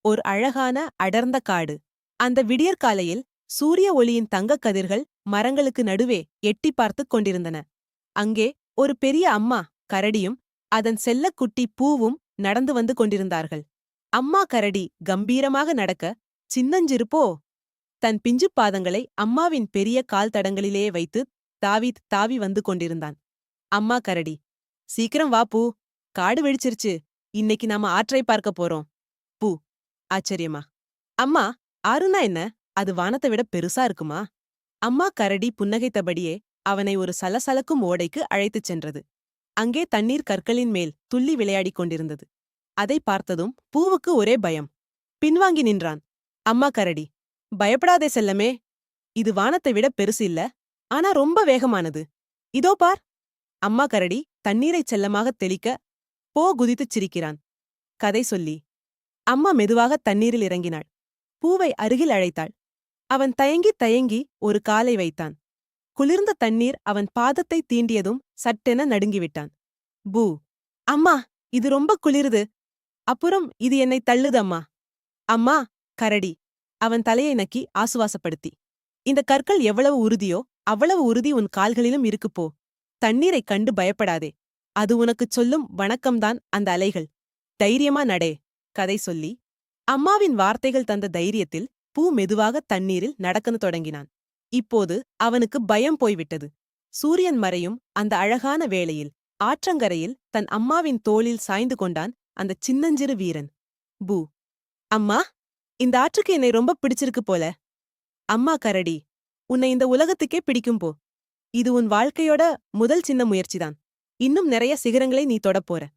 ஒரு அழகான அடர்ந்த காடு. அந்த விடியற்காலையில் சூரிய ஒளியின் தங்கக் கதிர்கள் மரங்களுக்கு நடுவே எட்டிப் பார்த்துக் கொண்டிருந்தன. அங்கே ஒரு பெரிய அம்மா கரடியும் அதன் செல்லக்குட்டி பூவும் நடந்து வந்து கொண்டிருந்தார்கள். அம்மா கரடி கம்பீரமாக நடக்க, சின்னஞ்சிறு போ தன் பிஞ்சுப் பாதங்களை அம்மாவின் பெரிய கால் தடங்களிலே வைத்து தாவி வந்து கொண்டிருந்தான். அம்மா கரடி, சீக்கிரம் வா பூ, காடு வெடிச்சிருச்சு, இன்னைக்கு நாம ஆற்றை பார்க்க போறோம். பூ ஆச்சரியமா, அம்மா, ஆறுனா என்ன? அது வானத்தை விட பெருசா இருக்குமா? அம்மா கரடி புன்னகைத்தபடியே அவனை ஒரு சலசலக்கும் ஓடைக்கு அழைத்துச் சென்றது. அங்கே தண்ணீர் கற்களின் மேல் துள்ளி விளையாடிக் கொண்டிருந்தது. அதை பார்த்ததும் பூவுக்கு ஒரே பயம். பின்வாங்கி நின்றான். அம்மா கரடி, பயப்படாதே செல்லமே, இது வானத்தை விட பெருசு இல்ல, ஆனா ரொம்ப வேகமானது. இதோ பார். அம்மா கரடி தண்ணீரைச் செல்லமாகத் தெளிக்க, போ குதித்துச் சிரிக்கிறான். கதை சொல்லி அம்மா மெதுவாக தண்ணீரில் இறங்கினாள். பூவை அருகில் அழைத்தாள். அவன் தயங்கி ஒரு காலை வைத்தான். குளிர்ந்த தண்ணீர் அவன் பாதத்தை தீண்டியதும் சட்டென நடுங்கிவிட்டான். பூ, அம்மா, இது ரொம்ப குளிருது. அப்புறம் இது என்னை தள்ளுது அம்மா. அம்மா கரடி அவன் தலையை நக்கி ஆசுவாசப்படுத்தி, இந்த கற்கள் எவ்வளவு உறுதியோ அவ்வளவு உறுதி உன் கால்களிலும் இருக்கு போ. தண்ணீரைக் கண்டு பயப்படாதே. அது உனக்குச் சொல்லும் வணக்கம்தான் அந்த அலைகள். தைரியமா நடே. கதை சொல்லி அம்மாவின் வார்த்தைகள் தந்த தைரியத்தில் பூ மெதுவாக தண்ணீரில் நடக்கத் தொடங்கினான். இப்போது அவனுக்கு பயம் போய்விட்டது. சூரியன் மறையும் அந்த அழகான வேளையில் ஆற்றங்கரையில் தன் அம்மாவின் தோளில் சாய்ந்து கொண்டான் அந்த சின்னஞ்சிறு வீரன். பூ, அம்மா, இந்த ஆற்றுக்கு என்னை ரொம்ப பிடிச்சிருக்கு போல. அம்மா கரடி, உன்னை இந்த உலகத்துக்கே பிடிக்கும் போ. இது உன் வாழ்க்கையோட முதல் சின்ன முயற்சிதான். இன்னும் நிறைய சிகரங்களை நீ தொடப் போற.